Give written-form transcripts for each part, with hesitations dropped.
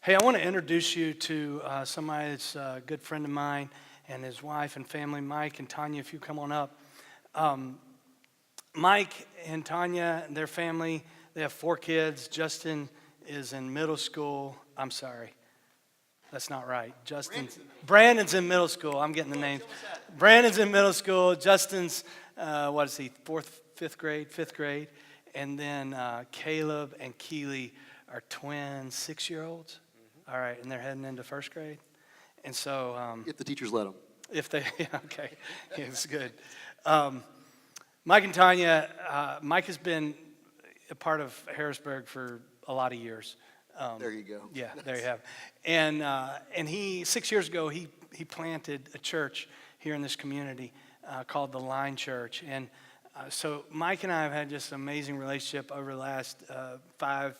Hey, I want to introduce you to somebody that's a good friend of mine and his wife and family, Mike and Tanya, if you come on up. Mike and Tanya and their family, they have 4 kids. Justin is in middle school. I'm sorry. That's not right. Brandon's in middle school. I'm getting the names. Brandon's in middle school. Justin's, what is he, 5th grade. And then Caleb and Keely are twin 6-year-olds. All right, and they're heading into 1st grade. And so... if the teachers let them. If they, okay, yeah, it's good. Mike and Tanya, Mike has been a part of Harrisburg for a lot of years. There you go. Yeah, there you have. And he, 6 years ago, he planted a church here in this community called the Line Church. And so Mike and I have had just an amazing relationship over the last about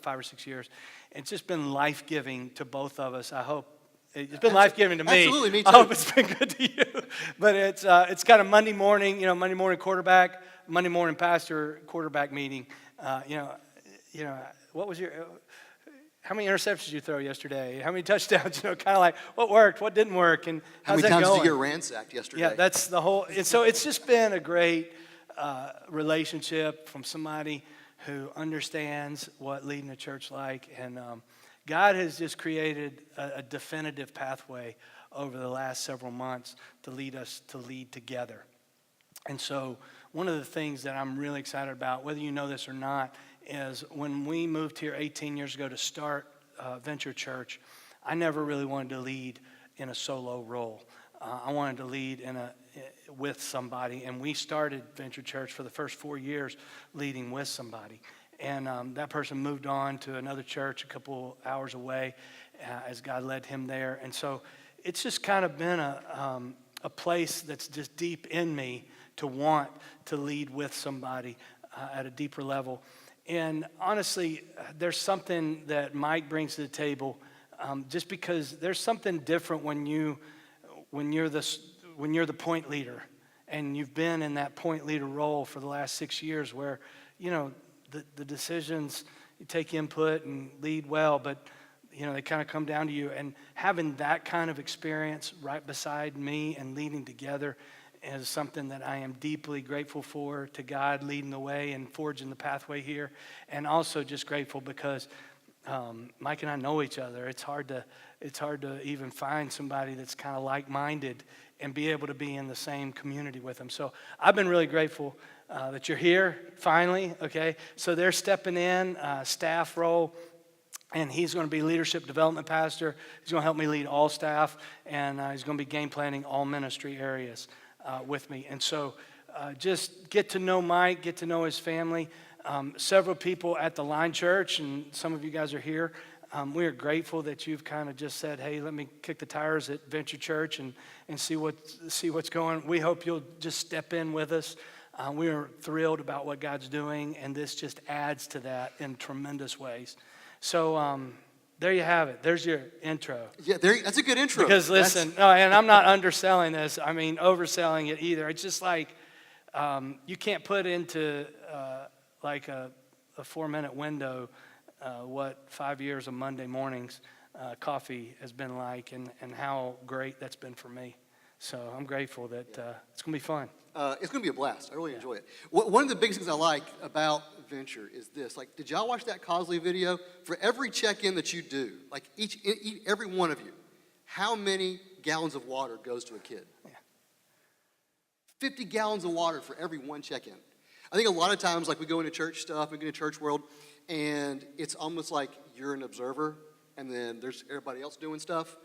5 or 6 years. It's just been life-giving to both of us. I hope it's been life-giving to me. Absolutely, me too. I hope it's been good to you. But it's got a Monday morning quarterback, Monday morning pastor quarterback meeting. What was how many interceptions did you throw yesterday? How many touchdowns? Kind of like what worked, what didn't work, and how's that going? How many times did you get ransacked yesterday? Yeah, that's the whole. And so it's just been a great relationship from somebody who understands what leading a church like. And God has just created a definitive pathway over the last several months to lead us to lead together. And so one of the things that I'm really excited about, whether you know this or not, is when we moved here 18 years ago to start Venture Church, I never really wanted to lead in a solo role. I wanted to lead with somebody, and we started Venture Church for the first 4 years leading with somebody. And that person moved on to another church a couple hours away as God led him there. And so it's just kind of been a place that's just deep in me to want to lead with somebody at a deeper level. And honestly, there's something that Mike brings to the table, just because there's something different when you're the point leader, and you've been in that point leader role for the last 6 years, where the decisions, you take input and lead well, but they kind of come down to you. And having that kind of experience right beside me and leading together is something that I am deeply grateful for, to God leading the way and forging the pathway here. And also just grateful because Mike and I know each other. It's hard to even find somebody that's kind of like-minded and be able to be in the same community with them. So I've been really grateful that you're here finally, okay? So they're stepping in, staff role, and he's going to be leadership development pastor. He's going to help me lead all staff, and he's going to be game planning all ministry areas with me. And so just get to know Mike, get to know his family. Several people at the Line Church, and some of you guys are here. We are grateful that you've kind of just said, hey, let me kick the tires at Venture Church and see what's going. We hope you'll just step in with us. We are thrilled about what God's doing, and this just adds to that in tremendous ways. So there you have it. There's your intro. Yeah, that's a good intro. Because listen, no, and I'm not underselling this. I mean, overselling it either. It's just like you can't put into like a 4-minute window what 5 years of Monday mornings coffee has been like, and how great that's been for me. So I'm grateful that it's going to be fun. It's going to be a blast. I really enjoy it. One of the biggest things I like about Venture is this. Like, did y'all watch that Cosley video? For every check-in that you do, like every one of you, how many gallons of water goes to a kid? Yeah. 50 gallons of water for every one check-in. I think a lot of times, like, we go into church stuff, we get into church world, and it's almost like you're an observer, and then there's everybody else doing stuff.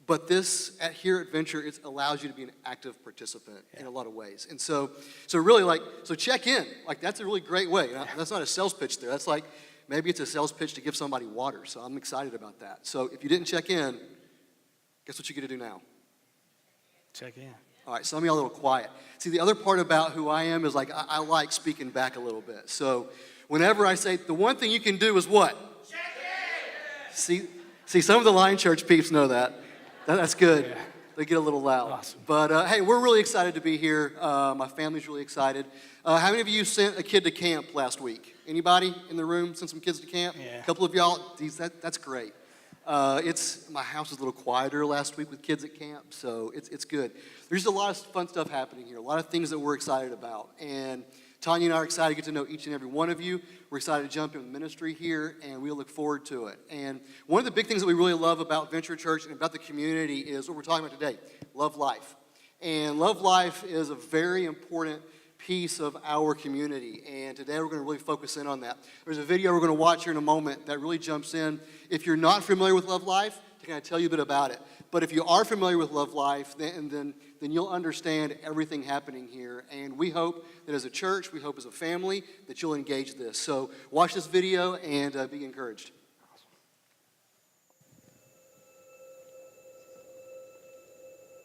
But this, here at Venture, it allows you to be an active participant in a lot of ways. And so really, so check in. Like, that's a really great way. That's not a sales pitch there. That's like, maybe it's a sales pitch to give somebody water. So I'm excited about that. So if you didn't check in, guess what you get to do now? Check in. All right, some of y'all are a little quiet. See, the other part about who I am is, like, I like speaking back a little bit. So whenever I say, the one thing you can do is what? Check in! See, some of the Line Church peeps know that. That's good. Yeah. They get a little loud. Awesome. But hey, we're really excited to be here. My family's really excited. How many of you sent a kid to camp last week? Anybody in the room sent some kids to camp? Yeah. A couple of y'all. That's great. My house was a little quieter last week with kids at camp, so it's good. There's a lot of fun stuff happening here, a lot of things that we're excited about. And Tanya and I are excited to get to know each and every one of you. We're excited to jump in ministry here, and we look forward to it. And one of the big things that we really love about Venture Church and about the community is what we're talking about today, Love Life. And Love Life is a very important piece of our community, and today we're going to really focus in on that. There's a video we're going to watch here in a moment that really jumps in. If you're not familiar with Love Life, to kind of tell you a bit about it. But if you are familiar with Love Life, then you'll understand everything happening here. And we hope that as a church, we hope as a family, that you'll engage this. So watch this video and be encouraged.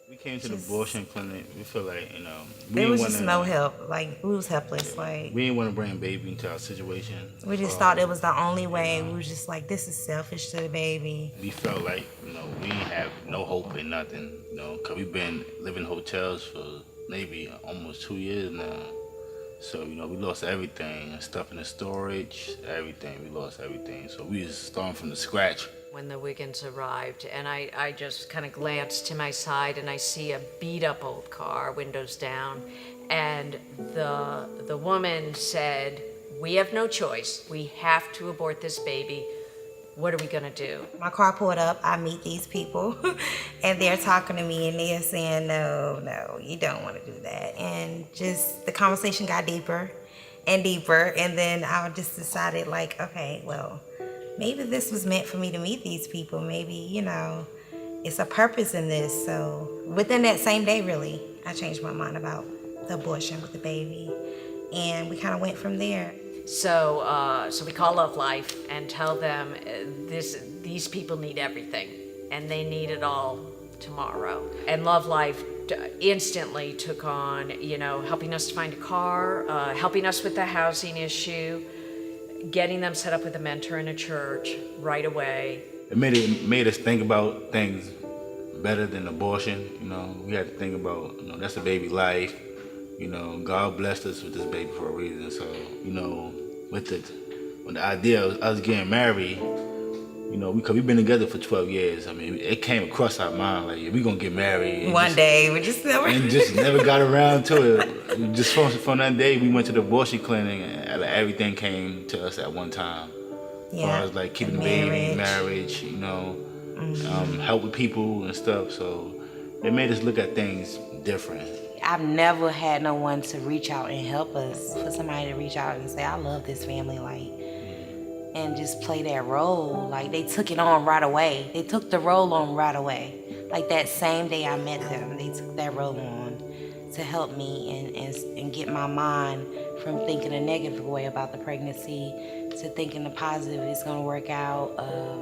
We came to the abortion clinic. We feel like, we There didn't was want just no help. Like, we was helpless. Like, We didn't want to bring a baby into our situation. we just thought it was the only way. We was just like, this is selfish to the baby. We felt like, we didn't have no hope in nothing, because we've been living in hotels for maybe almost 2 years now. So, we lost everything, stuff in the storage, everything. We lost everything. So we was starting from the scratch. When the Wiggins arrived, and I just kind of glanced to my side and I see a beat up old car, windows down, and the woman said, "We have no choice. We have to abort this baby. What are we gonna do?" My car pulled up. I meet these people, and they're talking to me, and they're saying, no, you don't want to do that. And just the conversation got deeper and deeper, and then I just decided, like, okay, well, maybe this was meant for me to meet these people. Maybe, it's a purpose in this. So within that same day, really, I changed my mind about the abortion with the baby. And we kind of went from there. So we call Love Life and tell them these people need everything, and they need it all tomorrow. And Love Life instantly took on, helping us to find a car, helping us with the housing issue, getting them set up with a mentor in a church right away. It made us think about things better than abortion. We had to think about, that's a baby life. God blessed us with this baby for a reason. So, with the idea of us getting married, because we've been together for 12 years. I mean, it came across our mind like, we're gonna get married. One day, we just never. And just never got around to it. Just from that day, we went to the abortion clinic, and everything came to us at one time. Yeah. As far as like keeping the baby, marriage, help with people and stuff. So it made us look at things different. I've never had no one to reach out and help us. For somebody to reach out and say, I love this family, and just play that role. Like, they took it on right away. They took the role on right away. Like, that same day I met them, they took that role on to help me and get my mind from thinking a negative way about the pregnancy to thinking the positive, it's gonna work out.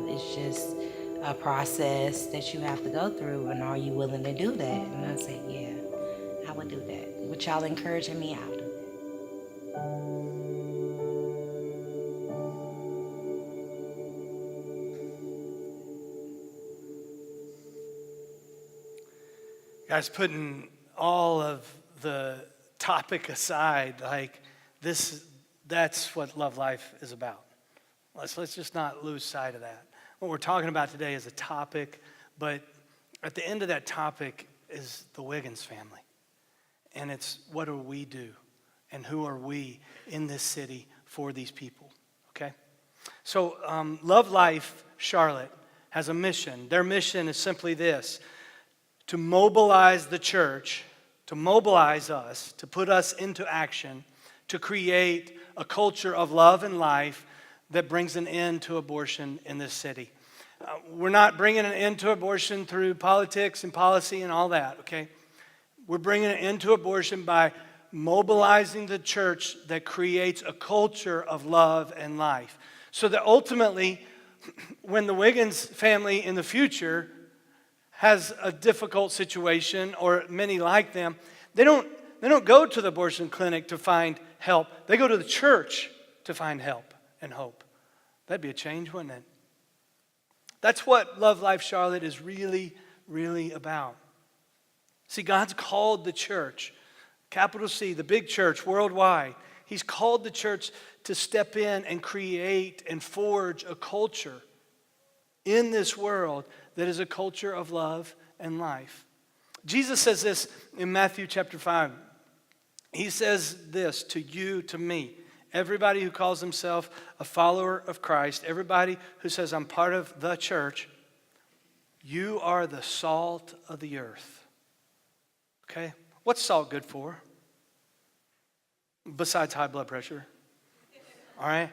It's just a process that you have to go through, and are you willing to do that? And I said, yeah. I would do that. With y'all encouraging me, I'll do it. Guys, putting all of the topic aside, that's what Love Life is about. Let's just not lose sight of that. What we're talking about today is a topic, but at the end of that topic is the Wiggins family. And it's what do we do? And who are we in this city for these people? Okay? So Love Life Charlotte has a mission. Their mission is simply this: to mobilize the church, to mobilize us, to put us into action, to create a culture of love and life that brings an end to abortion in this city. We're not bringing an end to abortion through politics and policy and all that, okay? We're bringing an end to abortion by mobilizing the church that creates a culture of love and life. So that ultimately, when the Wiggins family in the future has a difficult situation, or many like them, they don't go to the abortion clinic to find help. They go to the church to find help and hope. That'd be a change, wouldn't it? That's what Love Life Charlotte is really, really about. See, God's called the church, capital C, the big church worldwide. He's called the church to step in and create and forge a culture in this world that is a culture of love and life. Jesus says this in Matthew chapter 5. He says this to you, to me, everybody who calls himself a follower of Christ, everybody who says, I'm part of the church, you are the salt of the earth. Okay? What's salt good for? Besides high blood pressure. All right?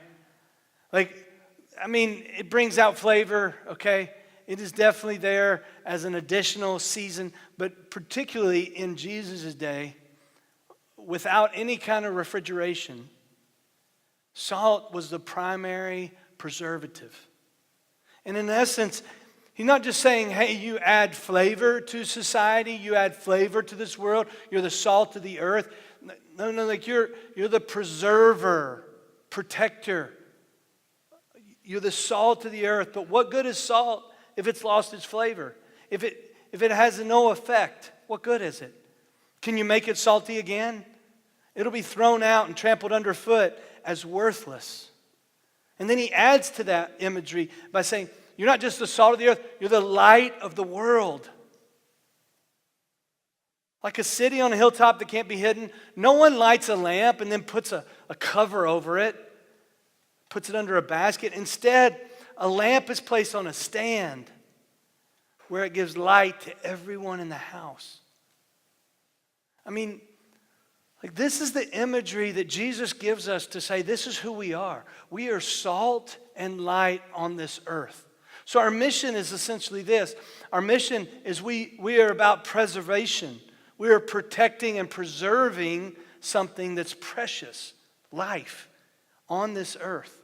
It brings out flavor, okay? It is definitely there as an additional season, but particularly in Jesus' day, without any kind of refrigeration, salt was the primary preservative. And in essence, he's not just saying, hey, you add flavor to society, you add flavor to this world, you're the salt of the earth. No, like you're the preserver, protector. You're the salt of the earth. But what good is salt if it's lost its flavor? If it has no effect, what good is it? Can you make it salty again? It'll be thrown out and trampled underfoot as worthless. And then he adds to that imagery by saying, you're not just the salt of the earth, you're the light of the world. Like a city on a hilltop that can't be hidden, no one lights a lamp and then puts a cover over it, puts it under a basket. Instead, a lamp is placed on a stand where it gives light to everyone in the house. This is the imagery that Jesus gives us to say this is who we are. We are salt and light on this earth. So our mission is essentially this. Our mission is we are about preservation. We are protecting and preserving something that's precious, life, on this earth.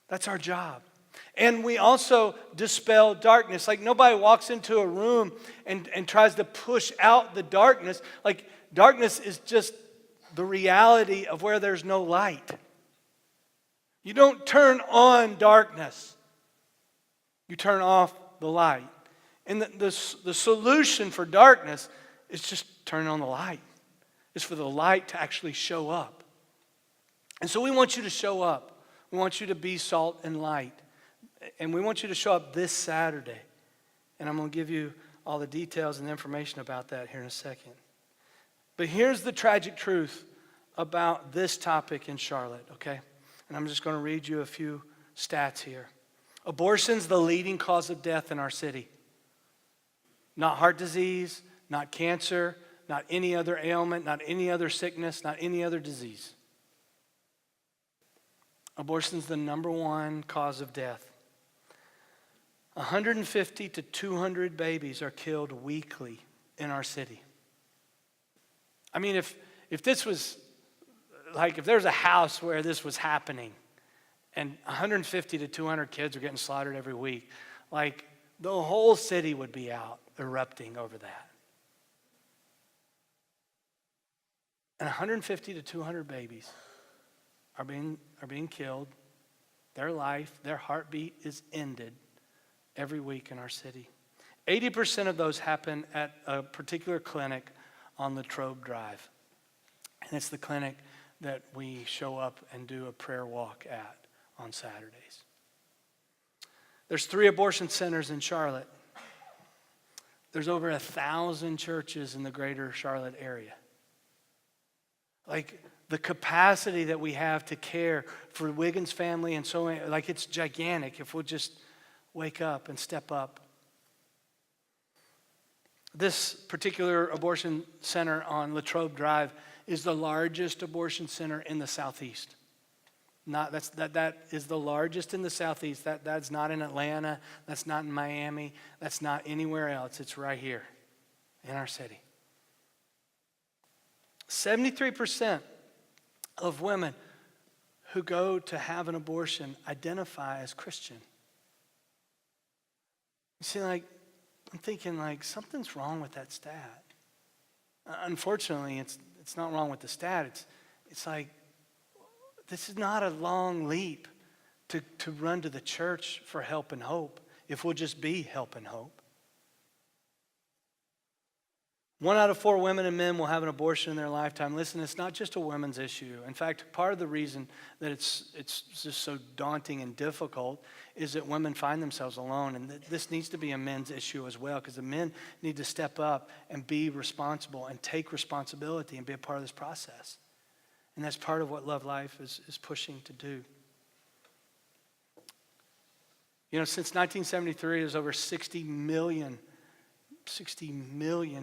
That's our job. And we also dispel darkness. Like nobody walks into a room and tries to push out the darkness. Like darkness is just the reality of where there's no light. You don't turn on darkness. You turn off the light. And the solution for darkness is just turn on the light. It's for the light to actually show up. And so we want you to show up. We want you to be salt and light. And we want you to show up this Saturday. And I'm going to give you all the details and information about that here in a second. But here's the tragic truth about this topic in Charlotte, okay? And I'm just going to read you a few stats here. Abortion's the leading cause of death in our city. Not heart disease, not cancer, not any other ailment, not any other sickness, not any other disease. Abortion's the number one cause of death. 150 to 200 babies are killed weekly in our city. If this was, if there's a house where this was happening and 150 to 200 kids are getting slaughtered every week, the whole city would be out erupting over that. And 150 to 200 babies are being killed. Their life, their heartbeat is ended every week in our city. 80% of those happen at a particular clinic on Latrobe Drive. And it's the clinic that we show up and do a prayer walk at on Saturdays. There's 3 abortion centers in Charlotte. There's over 1,000 churches in the greater Charlotte area. The capacity that we have to care for Wiggins family and so on, it's gigantic if we'll just wake up and step up. This particular abortion center on Latrobe Drive is the largest abortion center in the Southeast. That is the largest in the Southeast. That's not in Atlanta. That's not in Miami. That's not anywhere else. It's right here in our city. 73% of women who go to have an abortion identify as Christian. You see, I'm thinking something's wrong with that stat. Unfortunately, it's not wrong with the stat. It's this is not a long leap to run to the church for help and hope if we'll just be help and hope. 1 out of 4 women and men will have an abortion in their lifetime. Listen, it's not just a women's issue. In fact, part of the reason that it's just so daunting and difficult is that women find themselves alone. And this needs to be a men's issue as well, because the men need to step up and be responsible and take responsibility and be a part of this process. And that's part of what Love Life is pushing to do. You know, since 1973, there's over 60 million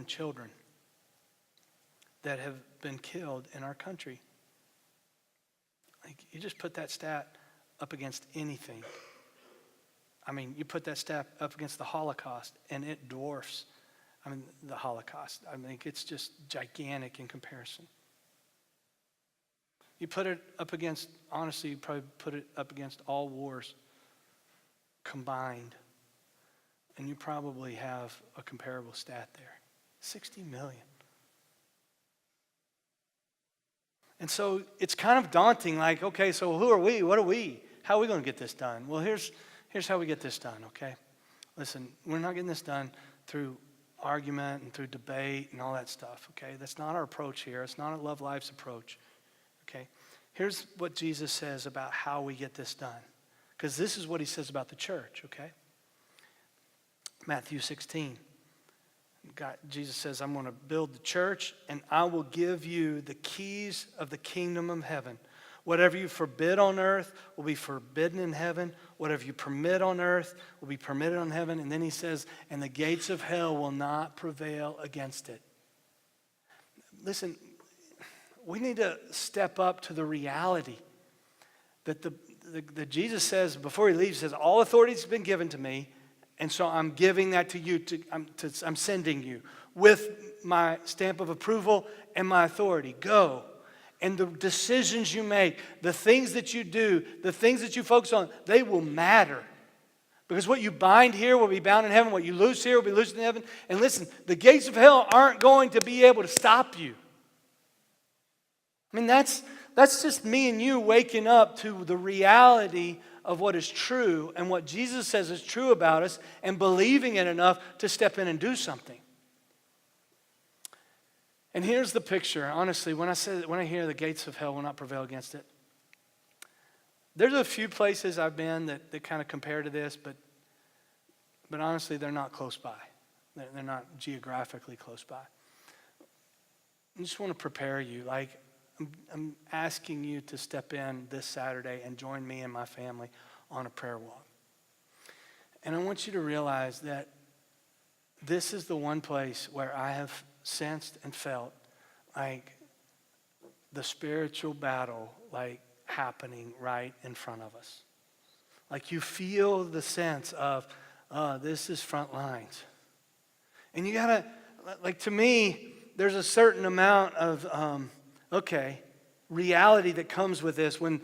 children that have been killed in our country. Like, you just put that stat up against anything. I mean, you put that stat up against the Holocaust, and it dwarfs, the Holocaust. I think it's just gigantic in comparison. You put it up against, honestly, you probably put it up against all wars combined, and you probably have a comparable stat there. 60 million. And so it's kind of daunting, like, okay, so who are we? What are we? How are we going to get this done? Well, here's how we get this done, okay? Listen, we're not getting this done through argument and through debate and all that stuff, okay? That's not our approach here. It's not a Love Life's approach, okay? Here's what Jesus says about how we get this done, because this is what he says about the church, okay? Matthew 16. Jesus says, I'm going to build the church, and I will give you the keys of the kingdom of heaven. Whatever you forbid on earth will be forbidden in heaven. Whatever you permit on earth will be permitted on heaven. And then he says, and the gates of hell will not prevail against it. Listen, we need to step up to the reality that the Jesus says, before he leaves, he says, all authority has been given to me, and so I'm giving that to you. I'm sending you with my stamp of approval and my authority. Go. And the decisions you make, the things that you do, the things that you focus on, they will matter. Because what you bind here will be bound in heaven. What you loose here will be loosed in heaven. And listen, the gates of hell aren't going to be able to stop you. I mean, that's just me and you waking up to the reality of what is true and what Jesus says is true about us, and believing it enough to step in and do something. And here's the picture. Honestly, when I hear the gates of hell will not prevail against it, there's a few places I've been that kind of compare to this, but honestly, they're not close by. They're not geographically close by. I just want to prepare you. Like, I'm asking you to step in this Saturday and join me and my family on a prayer walk. And I want you to realize that this is the one place where I have sensed and felt like the spiritual battle like happening right in front of us. Like, you feel the sense of, this is front lines. And you gotta, like, to me, there's a certain amount of, reality that comes with this. When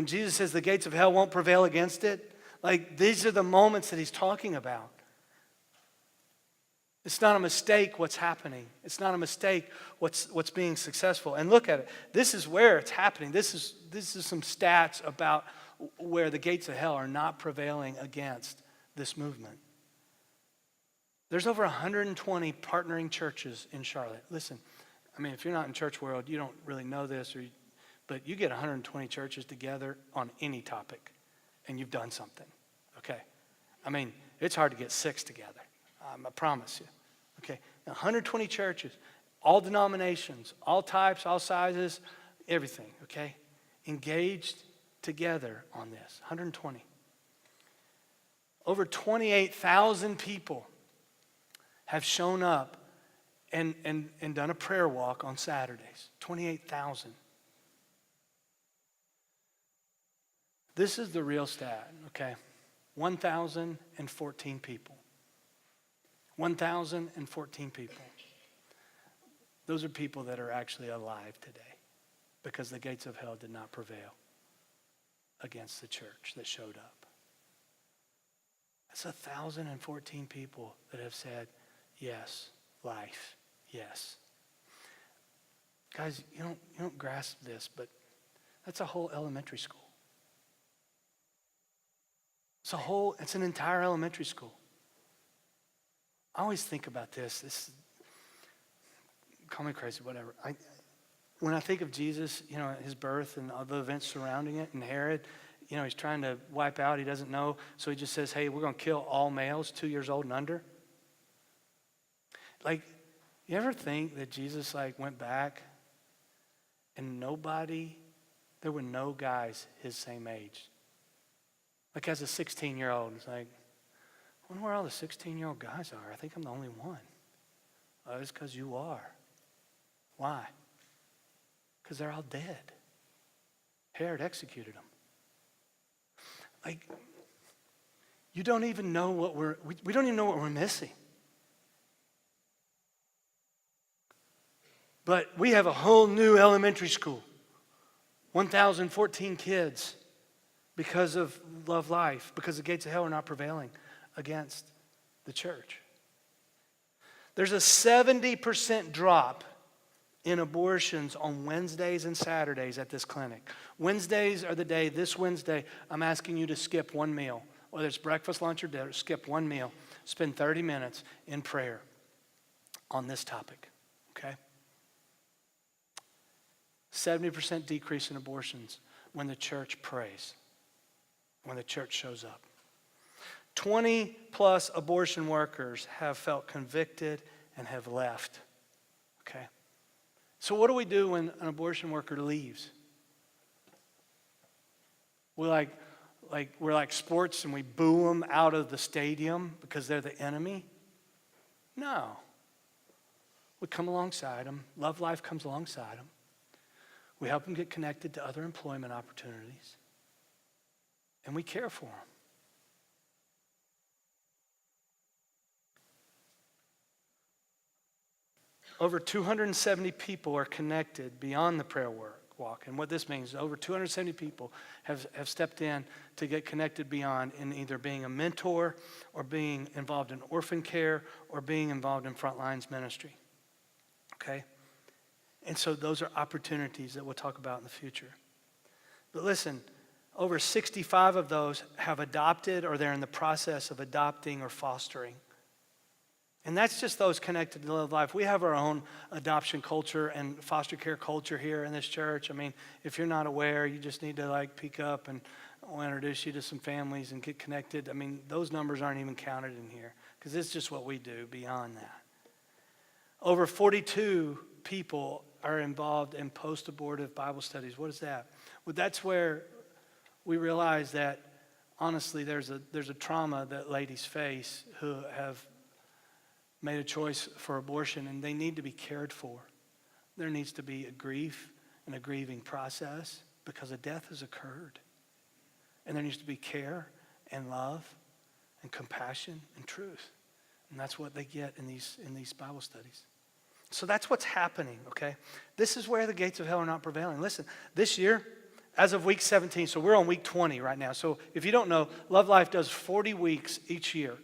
Jesus says the gates of hell won't prevail against it, like, these are the moments that he's talking about. It's not a mistake what's happening. It's not a mistake what's being successful. And look at it. This is where it's happening. This is some stats about where the gates of hell are not prevailing against this movement. There's over 120 partnering churches in Charlotte. Listen, I mean, if you're not in church world, you don't really know this, but you get 120 churches together on any topic, and you've done something, okay? I mean, it's hard to get 6 together. I promise you. Okay, 120 churches, all denominations, all types, all sizes, everything, okay? Engaged together on this, 120. Over 28,000 people have shown up and done a prayer walk on Saturdays. 28,000. This is the real stat, okay? 1,014 people. 1,014 people. Those are people that are actually alive today because the gates of hell did not prevail against the church that showed up. That's 1,014 people that have said, yes, life, yes. Guys, you don't grasp this, but that's a whole elementary school. It's an entire elementary school. I always think about this. call me crazy, whatever. When I think of Jesus, his birth and all the events surrounding it, and Herod, he's trying to wipe out, he doesn't know, so he just says, hey, we're going to kill all males 2 years old and under. Like, you ever think that Jesus, went back and there were no guys his same age? Like, as a 16-year-old, it's like, I wonder where all the 16-year-old guys are. I think I'm the only one. It's because you are. Why? Because they're all dead. Herod executed them. Like, you don't even know what we don't even know what we're missing. But we have a whole new elementary school. 1,014 kids because of Love Life, because the gates of hell are not prevailing against the church. There's a 70% drop in abortions on Wednesdays and Saturdays at this clinic. Wednesdays are the day, this Wednesday, I'm asking you to skip one meal. Whether it's breakfast, lunch, or dinner, skip one meal. Spend 30 minutes in prayer on this topic, okay? 70% decrease in abortions when the church prays, when the church shows up. 20 plus abortion workers have felt convicted and have left, okay? So what do we do when an abortion worker leaves? We're like sports and we boo them out of the stadium because they're the enemy? No. We come alongside them. Love Life comes alongside them. We help them get connected to other employment opportunities. And we care for them. Over 270 people are connected beyond the prayer walk. And what this means is over 270 people have stepped in to get connected beyond in either being a mentor or being involved in orphan care or being involved in frontlines ministry. Okay? And so those are opportunities that we'll talk about in the future. But listen, over 65 of those have adopted or they're in the process of adopting or fostering. And that's just those connected to Love Life. We have our own adoption culture and foster care culture here in this church. I mean, if you're not aware, you just need to peek up and I'll introduce you to some families and get connected. I mean, those numbers aren't even counted in here because it's just what we do beyond that. Over 42 people are involved in post-abortive Bible studies. What is that? Well, that's where we realize that, honestly, there's a trauma that ladies face who have made a choice for abortion, and they need to be cared for. There needs to be a grief and a grieving process because a death has occurred. And there needs to be care and love and compassion and truth. And that's what they get in these Bible studies. So that's what's happening, okay? This is where the gates of hell are not prevailing. Listen, this year, as of week 17, so we're on week 20 right now. So if you don't know, Love Life does 40 weeks each year.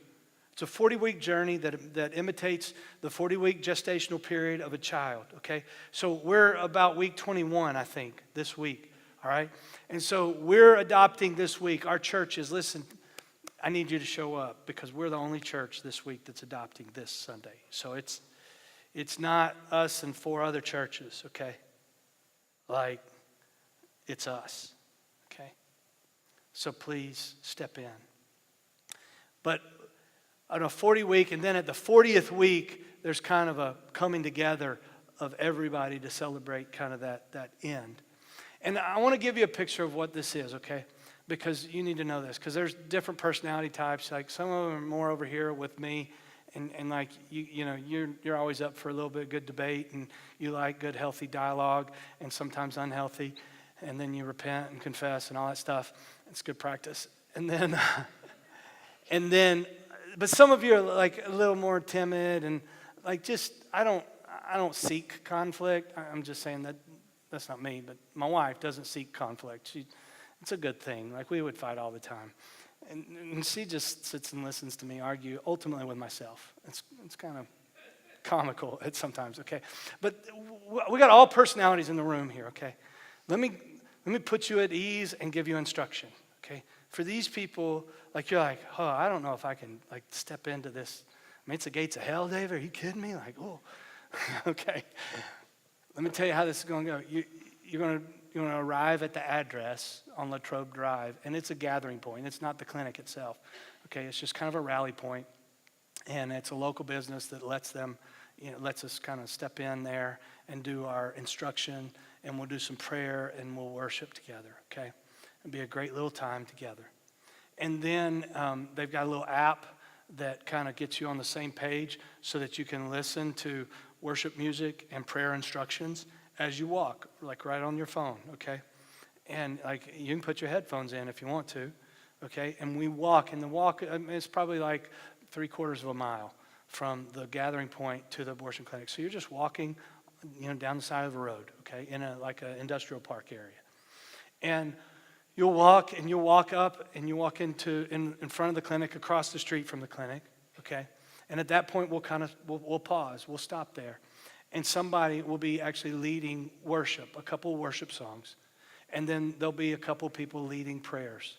It's a 40-week journey that imitates the 40-week gestational period of a child, okay? So we're about week 21, I think, this week, all right? And so we're adopting this week. Our church is, listen, I need you to show up because we're the only church this week that's adopting this Sunday. So it's not us and 4 other churches, okay? It's us, okay? So please step in. But on a 40-week, and then at the 40th week, there's kind of a coming together of everybody to celebrate kind of that end. And I want to give you a picture of what this is, okay? Because you need to know this, because there's different personality types. Like some of them are more over here with me, and like you're always up for a little bit of good debate, and you like good, healthy dialogue, and sometimes unhealthy, and then you repent and confess and all that stuff. It's good practice. And then. But some of you are like a little more timid and I don't seek conflict. I'm just saying that's not me, but my wife doesn't seek conflict. It's a good thing. Like we would fight all the time. And she just sits and listens to me argue ultimately with myself. It's kind of comical at sometimes, okay? But we got all personalities in the room here, okay? Let me put you at ease and give you instruction, okay? For these people, you're like, I don't know if I can step into this. I mean, it's the gates of hell, David. Are you kidding me? Okay. Let me tell you how this is going to go. You're going to arrive at the address on Latrobe Drive, and it's a gathering point. It's not the clinic itself. Okay, it's just kind of a rally point, and it's a local business that lets us kind of step in there and do our instruction, and we'll do some prayer, and we'll worship together. Okay, it'll be a great little time together. And then they've got a little app that kind of gets you on the same page so that you can listen to worship music and prayer instructions as you walk, like right on your phone, okay? And like you can put your headphones in if you want to, okay? And we walk, and the walk, it's probably like 3/4 of a mile from the gathering point to the abortion clinic. So you're just walking, down the side of the road, okay, in like an industrial park area. And you'll walk up, and you walk in front of the clinic, across the street from the clinic, okay? And at that point, we'll pause. We'll stop there. And somebody will be actually leading worship, a couple of worship songs. And then there'll be a couple people leading prayers.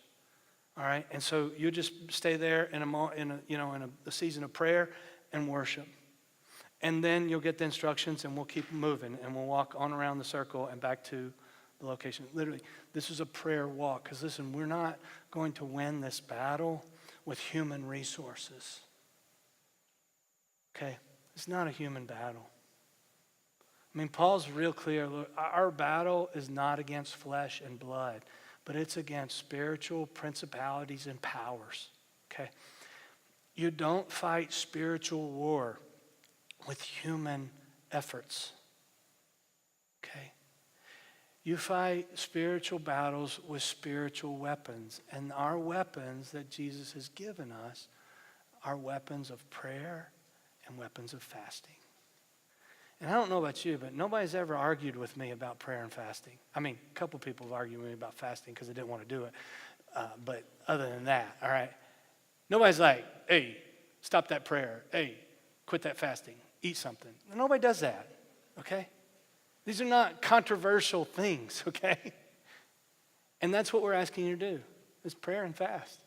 All right? And so you just stay there in a season of prayer and worship. And then you'll get the instructions, and we'll keep moving, and we'll walk on around the circle and back to the location. Literally, this is a prayer walk. Because listen, we're not going to win this battle with human resources. Okay? It's not a human battle. I mean, Paul's real clear. Look, our battle is not against flesh and blood, but it's against spiritual principalities and powers. Okay? You don't fight spiritual war with human efforts. Okay? You fight spiritual battles with spiritual weapons. And our weapons that Jesus has given us are weapons of prayer and weapons of fasting. And I don't know about you, but nobody's ever argued with me about prayer and fasting. I mean, a couple people have argued with me about fasting because they didn't want to do it. But other than that, all right, nobody's like, hey, stop that prayer. Hey, quit that fasting. Eat something. Nobody does that, okay? These are not controversial things, okay? And that's what we're asking you to do, is prayer and fast.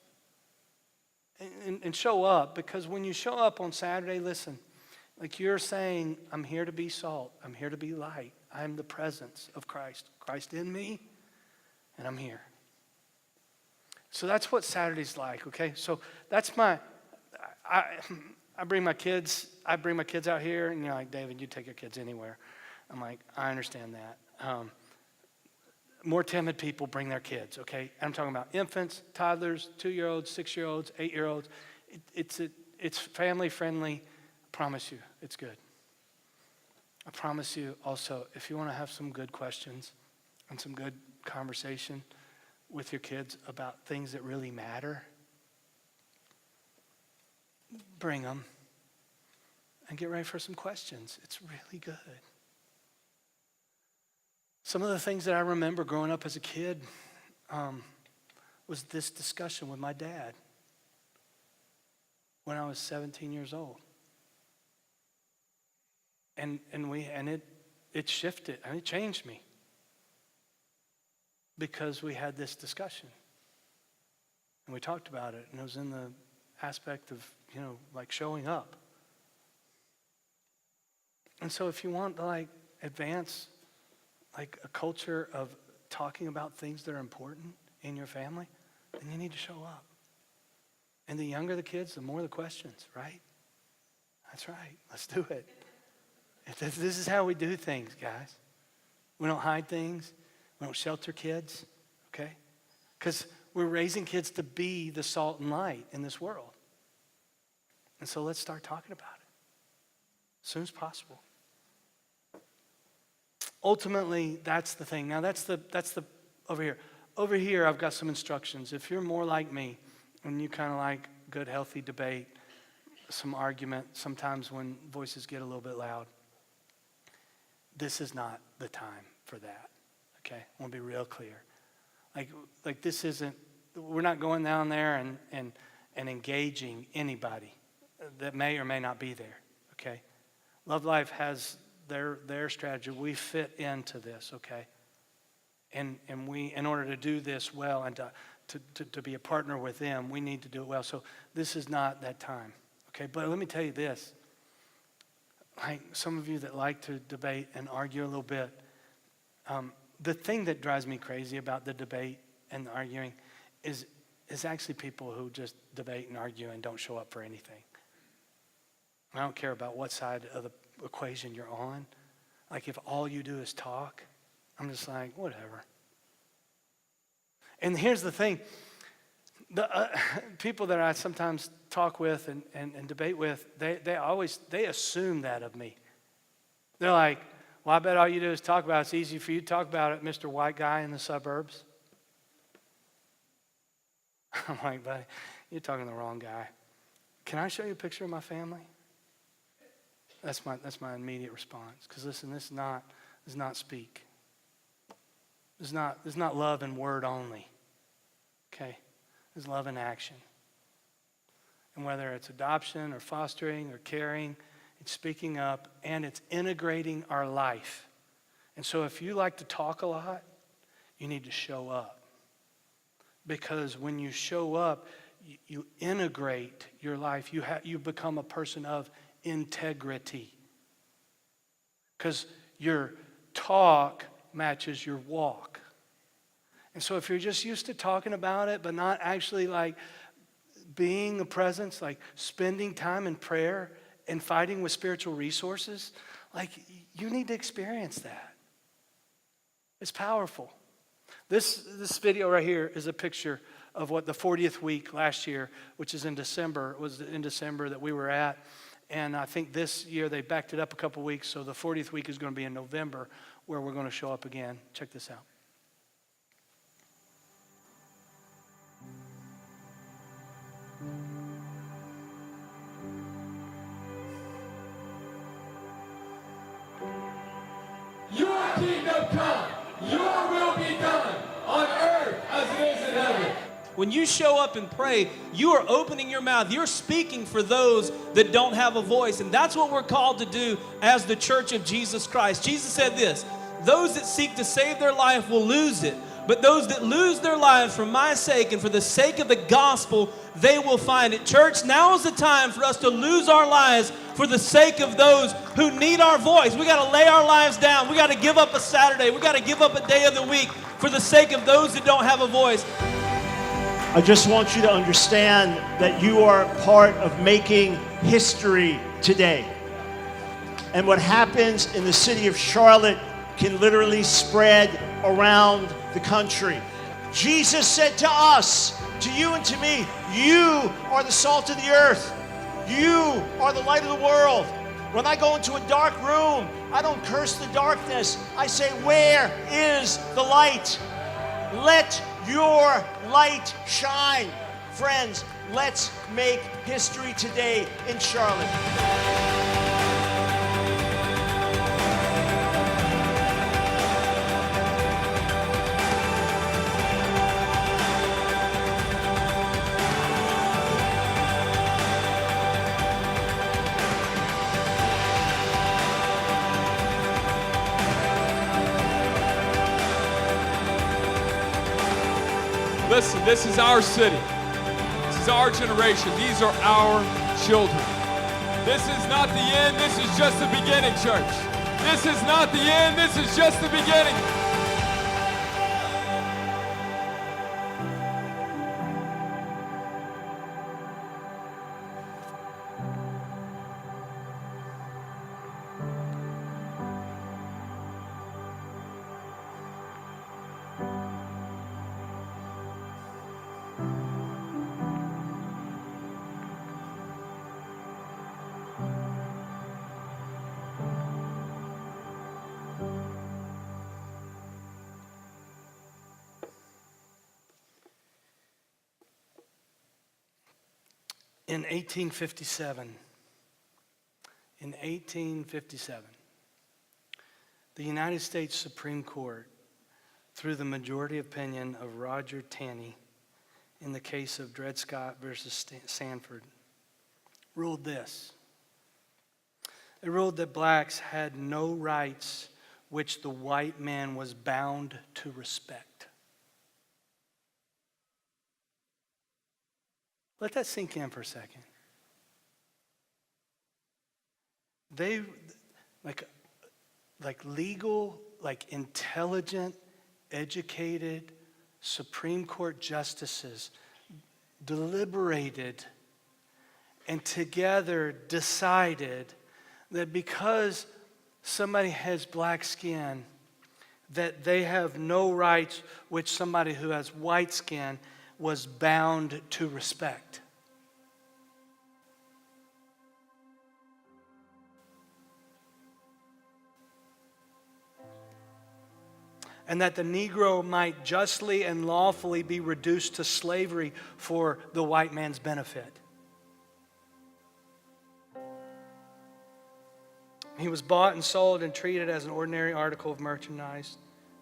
And show up, because when you show up on Saturday, listen, like you're saying, I'm here to be salt. I'm here to be light. I'm the presence of Christ. Christ in me, and I'm here. So that's what Saturday's like, okay? So that's I bring my kids out here, and you're like, David, you take your kids anywhere. I'm like, I understand that. More timid people bring their kids, okay? I'm talking about infants, toddlers, 2-year-olds, 6-year-olds, 8-year-olds. It's family friendly. I promise you, it's good. I promise you also, if you want to have some good questions and some good conversation with your kids about things that really matter, bring them and get ready for some questions. It's really good. Some of the things that I remember growing up as a kid was this discussion with my dad when I was 17 years old. And it shifted, and it changed me because we had this discussion. And we talked about it, and it was in the aspect of, like showing up. And so if you want to like advance like a culture of talking about things that are important in your family, then you need to show up. And the younger the kids, the more the questions, right? That's right. Let's do it. This is how we do things, guys. We don't hide things. We don't shelter kids, okay? Because we're raising kids to be the salt and light in this world. And so let's start talking about it as soon as possible. Ultimately, that's the thing. Now that's the over here. Over here, I've got some instructions. If you're more like me and you kind of like good, healthy debate, some argument, sometimes when voices get a little bit loud, this is not the time for that, okay? I want to be real clear. Like this isn't, we're not going down there and engaging anybody that may or may not be there, okay? Love Life has their strategy. We fit into this, okay? And we, in order to do this well and to be a partner with them, we need to do it well. So this is not that time, okay? But let me tell you this. like some of you that like to debate and argue a little bit, the thing that drives me crazy about the debate and the arguing is actually people who just debate and argue and don't show up for anything. I don't care about what side of the equation you're on. Like if all you do is talk, I'm just like, whatever. And here's the thing. The people that I sometimes talk with and debate with, they assume that of me. They're like, well, I bet all you do is talk about it. It's easy for you to talk about it, Mr. White Guy in the suburbs. I'm like, buddy, you're talking to the wrong guy. Can I show you a picture of my family? That's my immediate response. Because listen, this is not speak. This is not love in word only. Okay? This is love in action. And whether it's adoption or fostering or caring, it's speaking up and it's integrating our life. And so if you like to talk a lot, you need to show up. Because when you show up, you integrate your life. You become a person of integrity. Because your talk matches your walk. And so if you're just used to talking about it, but not actually like being a presence, like spending time in prayer and fighting with spiritual resources, like you need to experience that. It's powerful. This video right here is a picture of what the 40th week last year, which is in December, was in December that we were at. And I think this year they backed it up a couple weeks, so the 40th week is going to be in November where we're going to show up again. Check this out. Your kingdom come, your will be done on earth as it is in heaven. When you show up and pray, you are opening your mouth. You're speaking for those that don't have a voice. And that's what we're called to do as the Church of Jesus Christ. Jesus said this, those that seek to save their life will lose it. But those that lose their lives for my sake and for the sake of the gospel, they will find it. Church, now is the time for us to lose our lives for the sake of those who need our voice. We got to lay our lives down. We got to give up a Saturday. We got to give up a day of the week for the sake of those that don't have a voice. I just want you to understand that you are part of making history today. And what happens in the city of Charlotte can literally spread around the country. Jesus said to us, to you and to me, you are the salt of the earth. You are the light of the world. When I go into a dark room, I don't curse the darkness. I say, where is the light? Let your light shine. Friends, let's make history today in Charlotte. Listen, this is our city. This is our generation. These are our children. This is not the end. This is just the beginning, church. This is not the end. This is just the beginning. In 1857, the United States Supreme Court, through the majority opinion of Roger Taney in the case of Dred Scott versus Sanford, ruled this. It ruled that blacks had no rights which the white man was bound to respect. Let that sink in for a second. they, like legal, like intelligent, educated Supreme Court justices deliberated and together decided that because somebody has black skin, that they have no rights which somebody who has white skin was bound to respect. And that the Negro might justly and lawfully be reduced to slavery for the white man's benefit. He was bought and sold and treated as an ordinary article of merchandise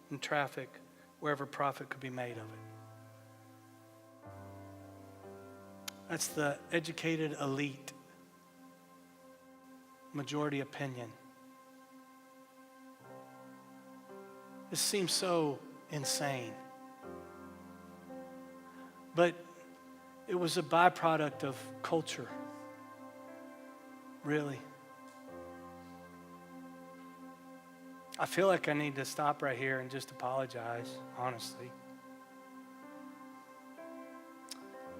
and traffic wherever profit could be made of it. That's the educated elite. Majority opinion. This seems so insane. But it was a byproduct of culture. Really. I feel like I need to stop right here and just apologize, honestly.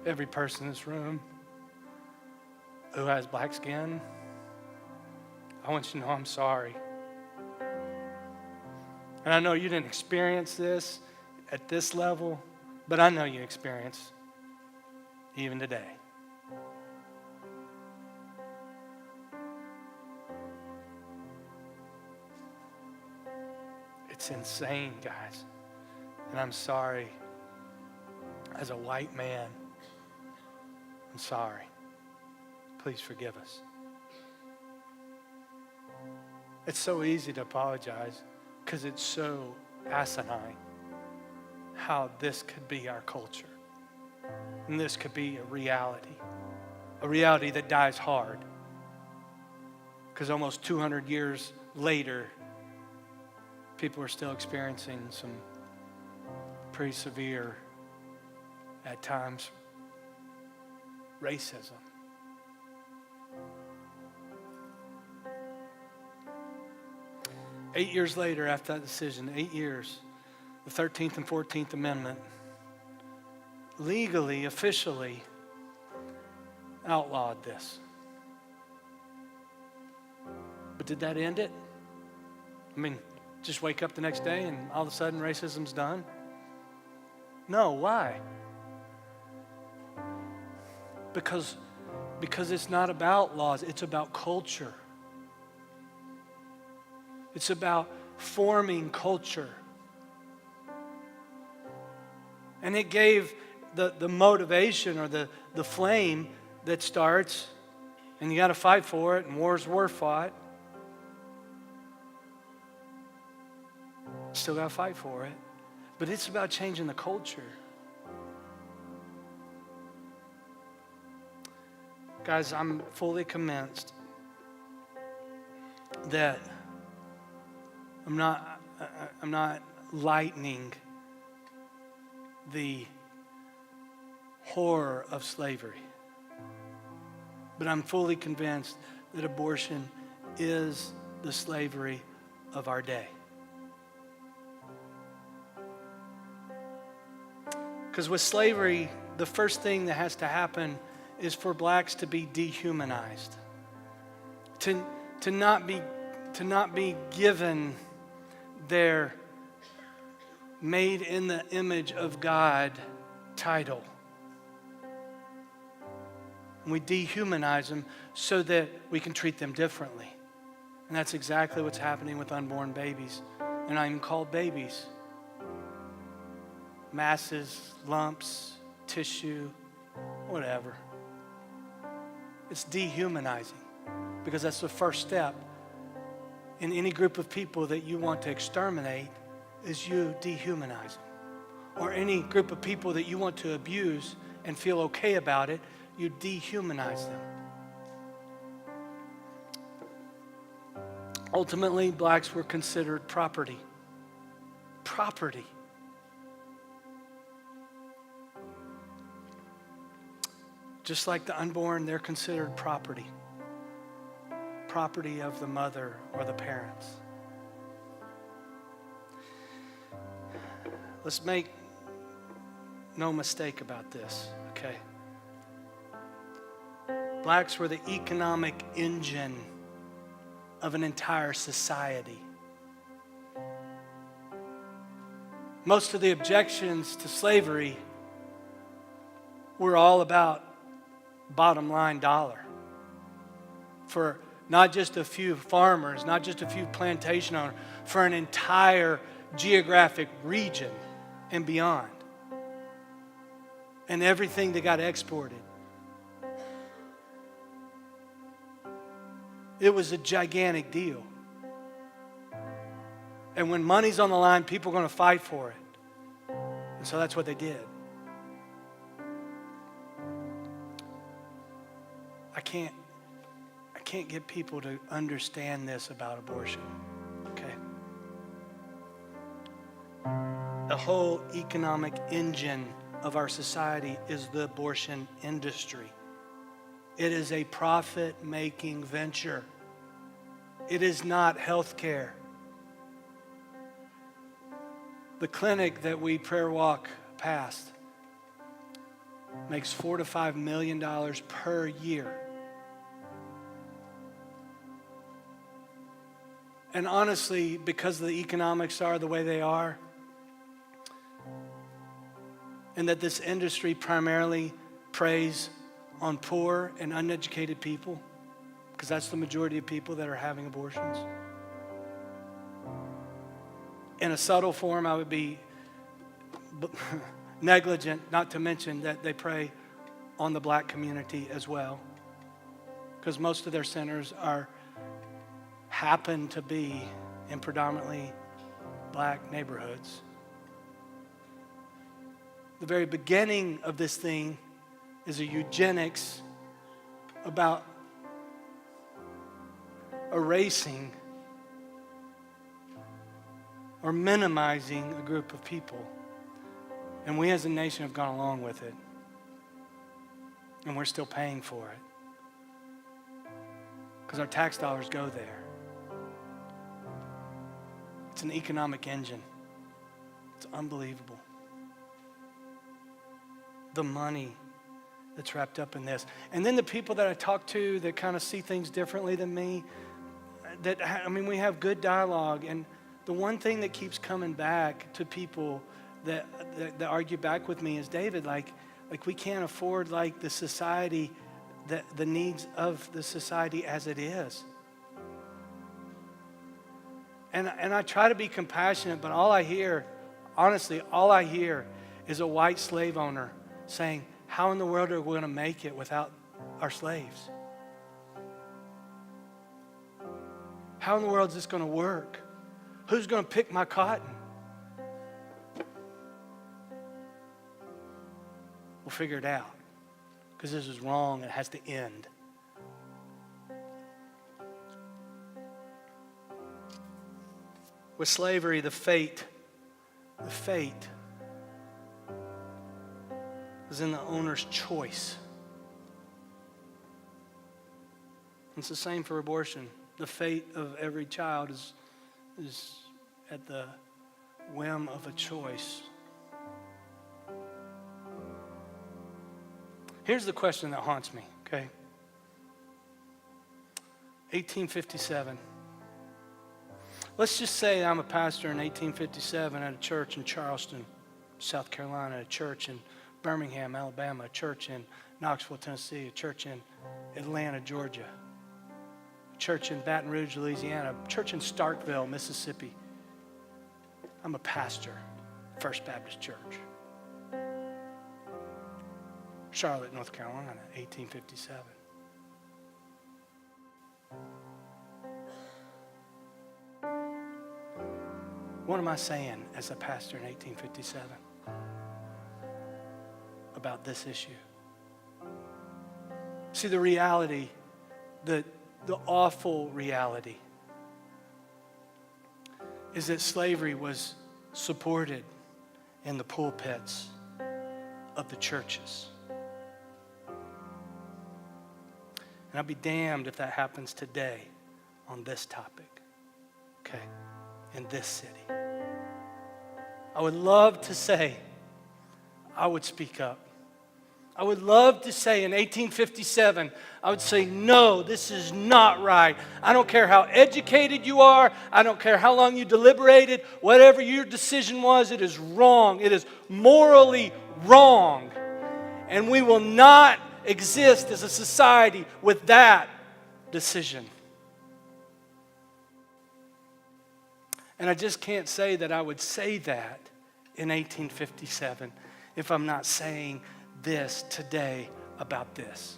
Every person in this room who has black skin, I want you to know I'm sorry. And I know you didn't experience this at this level, but I know you experienced even today. It's insane, guys. And I'm sorry. As a white man, I'm sorry. Please forgive us. It's so easy to apologize because it's so asinine how this could be our culture. And this could be a reality that dies hard. Because almost 200 years later, people are still experiencing some pretty severe, at times, racism. Eight years later, after that decision, 8 years, the 13th and 14th Amendment legally, officially outlawed this. But did that end it? I mean, just wake up the next day and all of a sudden racism's done? No, why? Because it's not about laws, it's about culture. It's about forming culture. And it gave the motivation or the flame that starts, and you got to fight for it, and wars were fought. Still got to fight for it. But it's about changing the culture. Guys, I'm fully convinced that I'm not lightening the horror of slavery. But I'm fully convinced that abortion is the slavery of our day. Because with slavery, the first thing that has to happen is for blacks to be dehumanized. To not be given their made in the image of God title. And we dehumanize them so that we can treat them differently. And that's exactly what's happening with unborn babies. They're not even called babies. Masses, lumps, tissue, whatever. It's dehumanizing because that's the first step in any group of people that you want to exterminate is you dehumanize them. Or any group of people that you want to abuse and feel okay about it, you dehumanize them. Ultimately, blacks were considered property. Property. Just like the unborn, they're considered property. property of the mother or the parents. Let's make no mistake about this, okay? Blacks were the economic engine of an entire society. Most of the objections to slavery were all about bottom line dollar. For not just a few farmers, not just a few plantation owners, for an entire geographic region and beyond. And everything that got exported. It was a gigantic deal. And when money's on the line, people are going to fight for it. And so that's what they did. I can't get people to understand this about abortion, okay? The whole economic engine of our society is the abortion industry. It is a profit-making venture. It is not health care. The clinic that we prayer walk past makes $4 to $5 million per year. And honestly, because the economics are the way they are, and that this industry primarily preys on poor and uneducated people, because that's the majority of people that are having abortions. In a subtle form, I would be negligent not to mention that they prey on the black community as well, because most of their centers happen to be in predominantly black neighborhoods. The very beginning of this thing is a eugenics about erasing or minimizing a group of people. And we as a nation have gone along with it. And we're still paying for it. Because our tax dollars go there. It's an economic engine. It's unbelievable. The money that's wrapped up in this. And then the people that I talk to that kind of see things differently than me, we have good dialogue. And the one thing that keeps coming back to people that argue back with me is, David, like we can't afford the society, the needs of the society as it is. And I try to be compassionate, but all I hear is a white slave owner saying, how in the world are we going to make it without our slaves? How in the world is this going to work? Who's going to pick my cotton? We'll figure it out, because this is wrong. It has to end. With slavery, the fate is in the owner's choice. It's the same for abortion. The fate of every child is at the whim of a choice. Here's the question that haunts me, okay? 1857. Let's just say I'm a pastor in 1857 at a church in Charleston, South Carolina, a church in Birmingham, Alabama, a church in Knoxville, Tennessee, a church in Atlanta, Georgia, a church in Baton Rouge, Louisiana, a church in Starkville, Mississippi. I'm a pastor, First Baptist Church. Charlotte, North Carolina, 1857. What am I saying as a pastor in 1857 about this issue? See, the reality, the awful reality, is that slavery was supported in the pulpits of the churches. And I'll be damned if that happens today on this topic, okay, in this city. I would love to say I would speak up. I would love to say in 1857, I would say, no, this is not right. I don't care how educated you are. I don't care how long you deliberated. Whatever your decision was, it is wrong. It is morally wrong. And we will not exist as a society with that decision. And I just can't say that I would say that in 1857 if I'm not saying this today about this.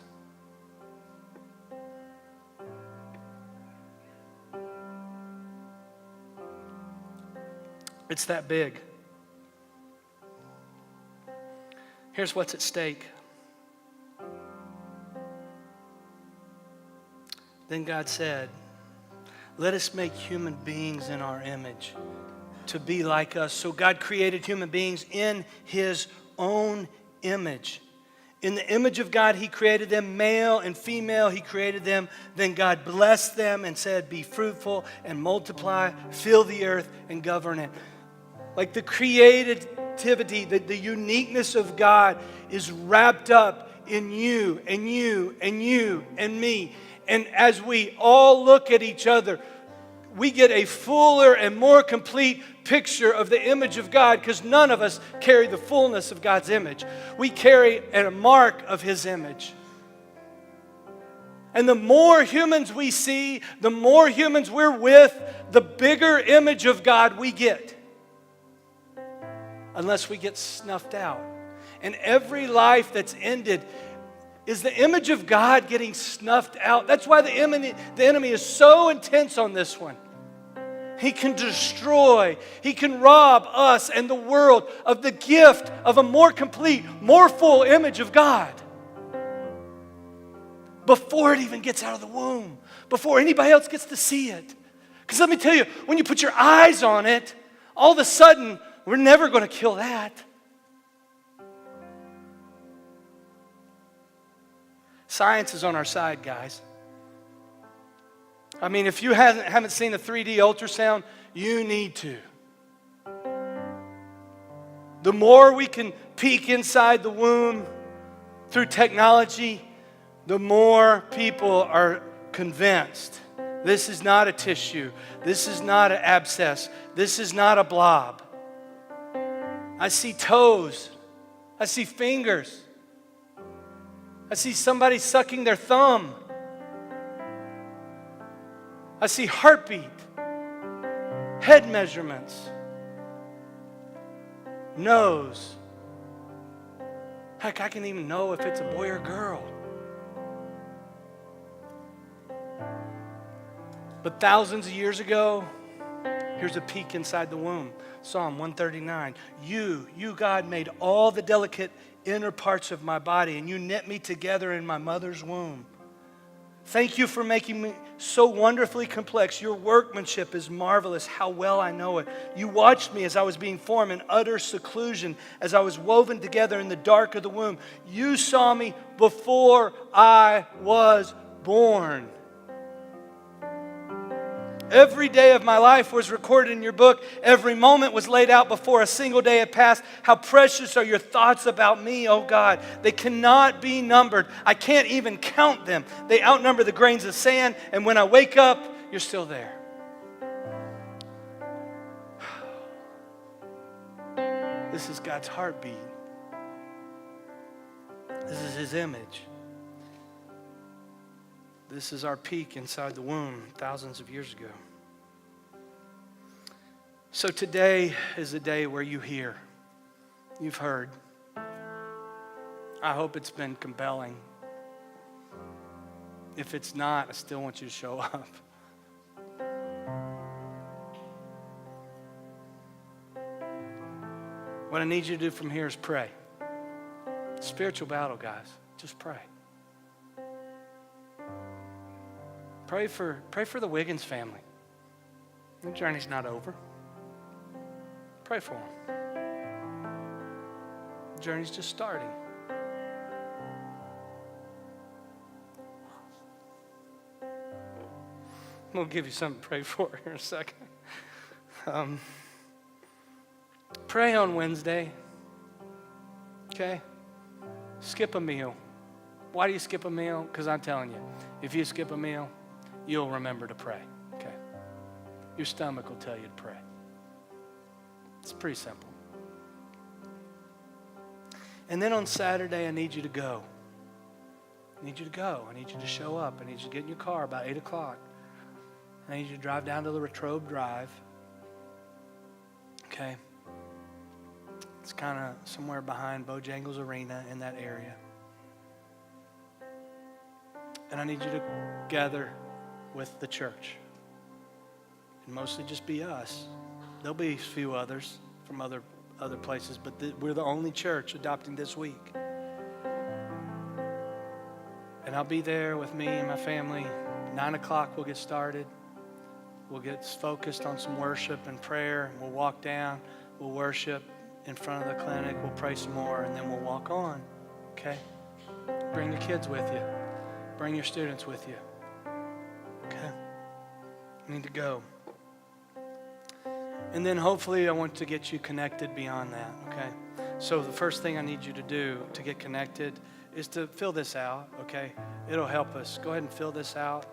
It's that big. Here's what's at stake. Then God said, let us make human beings in our image to be like us. So God created human beings in His own image. In the image of God, He created them, male and female, He created them. Then God blessed them and said, be fruitful and multiply, fill the earth and govern it. Like the creativity, the uniqueness of God is wrapped up in you and you and you and me. And as we all look at each other, we get a fuller and more complete picture of the image of God, because none of us carry the fullness of God's image. We carry a mark of His image. And the more humans we see, the more humans we're with, the bigger image of God we get. Unless we get snuffed out. And every life that's ended is the image of God getting snuffed out. That's why the enemy is so intense on this one. He can destroy, he can rob us and the world of the gift of a more complete, more full image of God. Before it even gets out of the womb, before anybody else gets to see it. Because let me tell you, when you put your eyes on it, all of a sudden, we're never going to kill that. Science is on our side, guys. I mean, if you haven't seen a 3D ultrasound, you need to. The more we can peek inside the womb through technology, the more people are convinced this is not a tissue. This is not an abscess. This is not a blob. I see toes. I see fingers. I see somebody sucking their thumb. I see heartbeat, head measurements, nose. Heck, I can even know if it's a boy or girl. But thousands of years ago, here's a peek inside the womb. Psalm 139. You, God, made all the delicate inner parts of my body, and you knit me together in my mother's womb. Thank you for making me so wonderfully complex. Your workmanship is marvelous. How well I know it. You watched me as I was being formed in utter seclusion, as I was woven together in the dark of the womb. You saw me before I was born. Every day of my life was recorded in your book. Every moment was laid out before a single day had passed. How precious are your thoughts about me, oh God. They cannot be numbered. I can't even count them. They outnumber the grains of sand, and when I wake up, you're still there. This is God's heartbeat. This is His image. This is our peek inside the womb thousands of years ago. So today is a day where you hear. You've heard. I hope it's been compelling. If it's not, I still want you to show up. What I need you to do from here is pray. Spiritual battle, guys. Just pray. Pray for the Wiggins family. The journey's not over. Pray for them. The journey's just starting. I'm going to give you something to pray for here in a second. Pray on Wednesday. Okay? Skip a meal. Why do you skip a meal? Because I'm telling you, if you skip a meal, you'll remember to pray. Okay? Your stomach will tell you to pray. It's pretty simple. And then on Saturday, I need you to go. I need you to go. I need you to show up. I need you to get in your car about 8 o'clock. I need you to drive down to the Latrobe Drive. Okay? It's kind of somewhere behind Bojangles Arena in that area. And I need you to gather with the church. And mostly just be us. There'll be a few others from other places, but we're the only church adopting this week. And I'll be there with me and my family. 9 o'clock we'll get started. We'll get focused on some worship and prayer. We'll walk down. We'll worship in front of the clinic. We'll pray some more, and then we'll walk on. Okay? Bring the kids with you. Bring your students with you. Okay? You need to go. And then hopefully I want to get you connected beyond that. Okay? So the first thing I need you to do to get connected is to fill this out. Okay? It'll help us. Go ahead and fill this out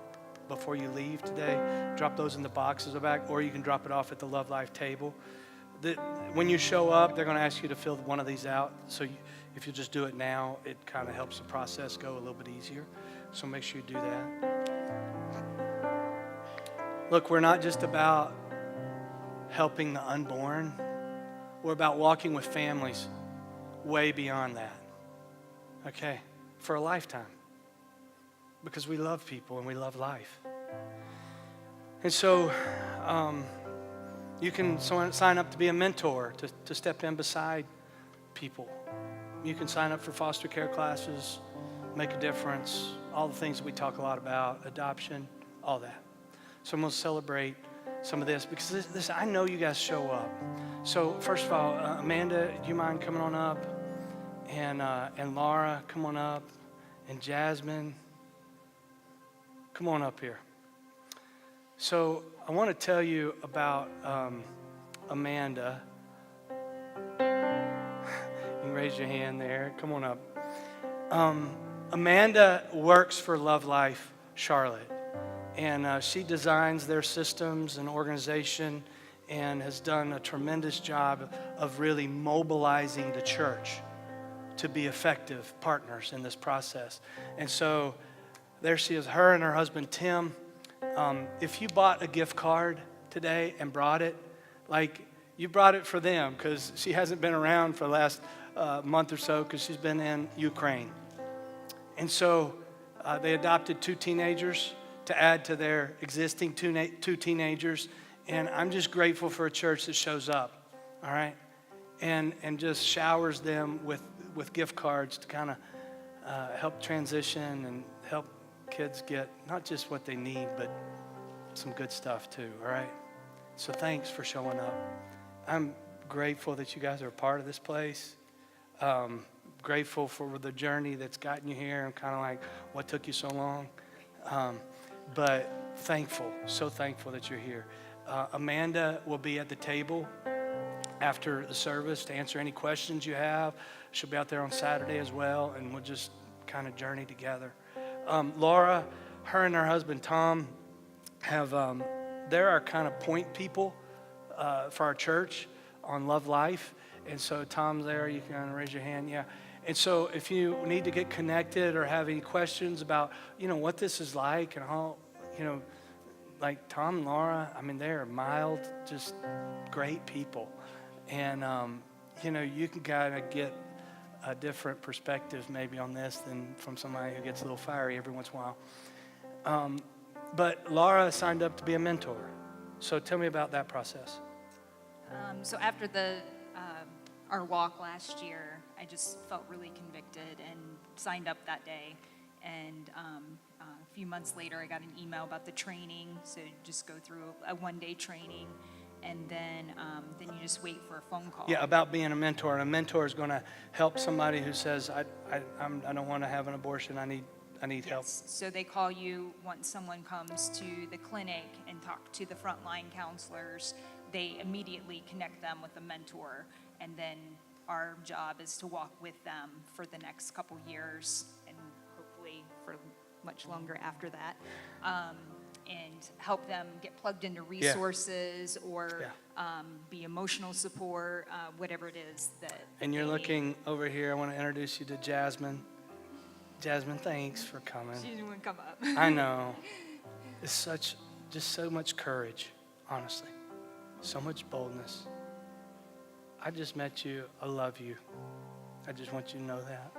before you leave today. Drop those in the boxes back, or you can drop it off at the Love Life table. When you show up, they're going to ask you to fill one of these out. So if you just do it now, it kind of helps the process go a little bit easier. So make sure you do that. Look, we're not just about helping the unborn. We're about walking with families way beyond that. Okay? For a lifetime. Because we love people and we love life. And so you can sign up to be a mentor, to step in beside people. You can sign up for foster care classes, make a difference, all the things that we talk a lot about, adoption, all that. So I'm going to celebrate some of this because this I know you guys show up. So first of all, Amanda, do you mind coming on up? And Laura, come on up. And Jasmine, come on up here. So I want to tell you about Amanda. You can raise your hand there. Come on up. Amanda works for Love Life Charlotte. And she designs their systems and organization and has done a tremendous job of really mobilizing the church to be effective partners in this process. And so there she is, her and her husband, Tim. If you bought a gift card today and brought it, like you brought it for them because she hasn't been around for the last month or so because she's been in Ukraine. And so they adopted 2 teenagers to add to their existing 2 teenagers. And I'm just grateful for a church that shows up, all right? And just showers them with gift cards to kind of help transition and help kids get not just what they need, but some good stuff too, all right? So thanks for showing up. I'm grateful that you guys are a part of this place. Grateful for the journey that's gotten you here. I'm kind of like, what took you so long? But thankful, so thankful that you're here. Amanda will be at the table after the service to answer any questions you have. She'll be out there on Saturday as well, and we'll just kind of journey together. Laura, her and her husband Tom have, they're our kind of point people for our church on Love Life. And so Tom's there, you can kind of raise your hand, yeah. And so if you need to get connected or have any questions about, what this is like and how, like Tom and Laura, I mean, they're mild, just great people. And, you can kind of get a different perspective maybe on this than from somebody who gets a little fiery every once in a while. But Laura signed up to be a mentor. So tell me about that process. So after our walk last year, I just felt really convicted and signed up that day. And a few months later, I got an email about the training. So you just go through a one-day training, and then you just wait for a phone call. Yeah, about being a mentor. And a mentor is going to help somebody who says, I don't want to have an abortion. I I need help. Yes. So they call you once someone comes to the clinic and talk to the frontline counselors. They immediately connect them with a mentor, and then our job is to walk with them for the next couple years, and hopefully for much longer after that, and help them get plugged into resources or be emotional support, whatever it is that. And you're they need. looking over here. I want to introduce you to Jasmine. Jasmine, thanks for coming. She didn't want to come up. I know. It's just so much courage, honestly. So much boldness. I just met you. I love you. I just want you to know that.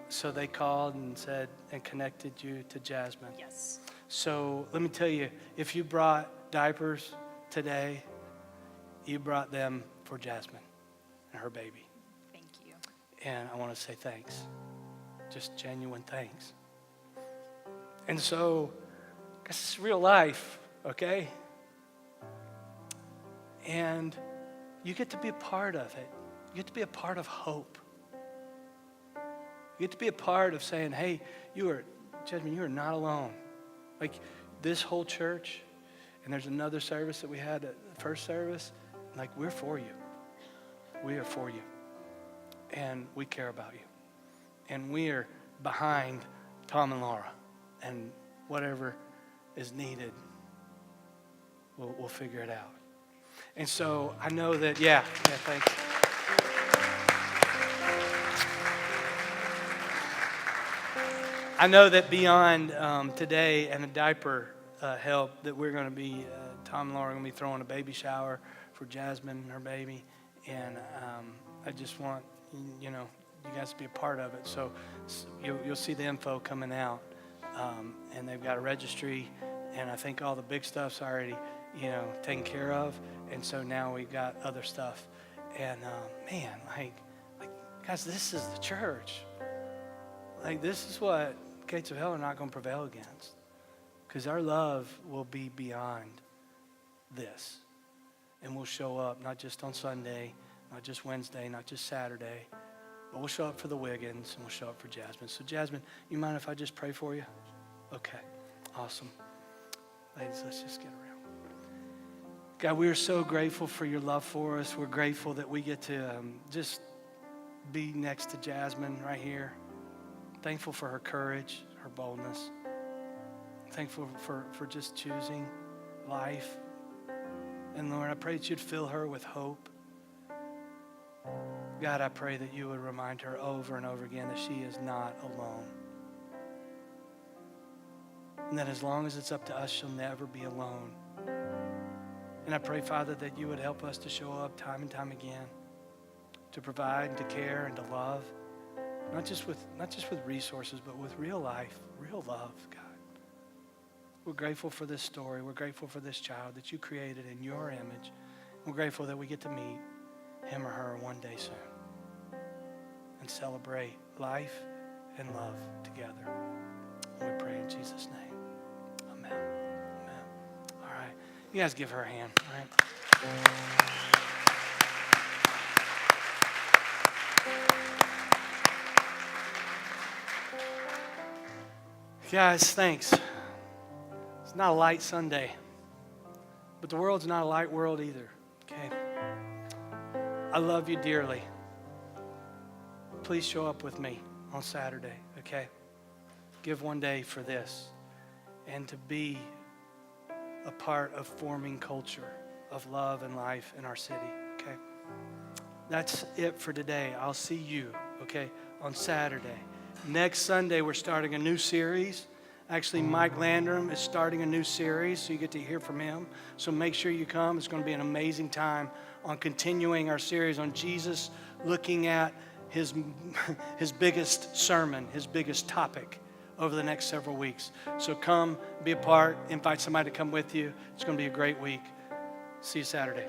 So they called and said and connected you to Jasmine. Yes. So let me tell you, if you brought diapers today, you brought them for Jasmine and her baby. Thank you. And I want to say thanks. Just genuine thanks. And so, this is real life, okay? And you get to be a part of it. You get to be a part of hope. You get to be a part of saying, hey, Jasmine, you are not alone. Like this whole church, and there's another service that we had at the first service, like we're for you. We are for you. And we care about you. And we are behind Tom and Laura. And whatever is needed, we'll figure it out. And so I know that, thanks. I know that beyond today and the diaper help, that we're going to be, Tom and Laura are going to be throwing a baby shower for Jasmine and her baby. And I just want, you guys to be a part of it. So you'll see the info coming out. And they've got a registry, and I think all the big stuff's already, taken care of. And so now we've got other stuff. And guys, this is the church. Like, this is what gates of hell are not going to prevail against. Because our love will be beyond this. And we'll show up not just on Sunday, not just Wednesday, not just Saturday, but we'll show up for the Wiggins and we'll show up for Jasmine. So Jasmine, you mind if I just pray for you? Okay, awesome. Ladies, let's just get around. God, we are so grateful for your love for us. We're grateful that we get to just be next to Jasmine right here. Thankful for her courage, her boldness. Thankful for just choosing life. And Lord, I pray that you'd fill her with hope. God, I pray that you would remind her over and over again that she is not alone. And that as long as it's up to us, she'll never be alone. And I pray, Father, that you would help us to show up time and time again, to provide and to care and to love, not just with resources, but with real life, real love, God. We're grateful for this story. We're grateful for this child that you created in your image. We're grateful that we get to meet him or her one day soon and celebrate life and love together. And we pray in Jesus' name. Amen. Amen. All right. You guys give her a hand. All right. Guys, thanks. It's not a light Sunday, but the world's not a light world either, okay? I love you dearly. Please show up with me on Saturday, okay? Give one day for this and to be a part of forming culture of love and life in our city, okay? That's it for today. I'll see you, okay, on Saturday. Next Sunday, we're starting a new series. Actually, Mike Landrum is starting a new series, so you get to hear from him. So make sure you come. It's going to be an amazing time on continuing our series on Jesus, looking at his biggest sermon, his biggest topic over the next several weeks. So come, be a part, invite somebody to come with you. It's going to be a great week. See you Saturday.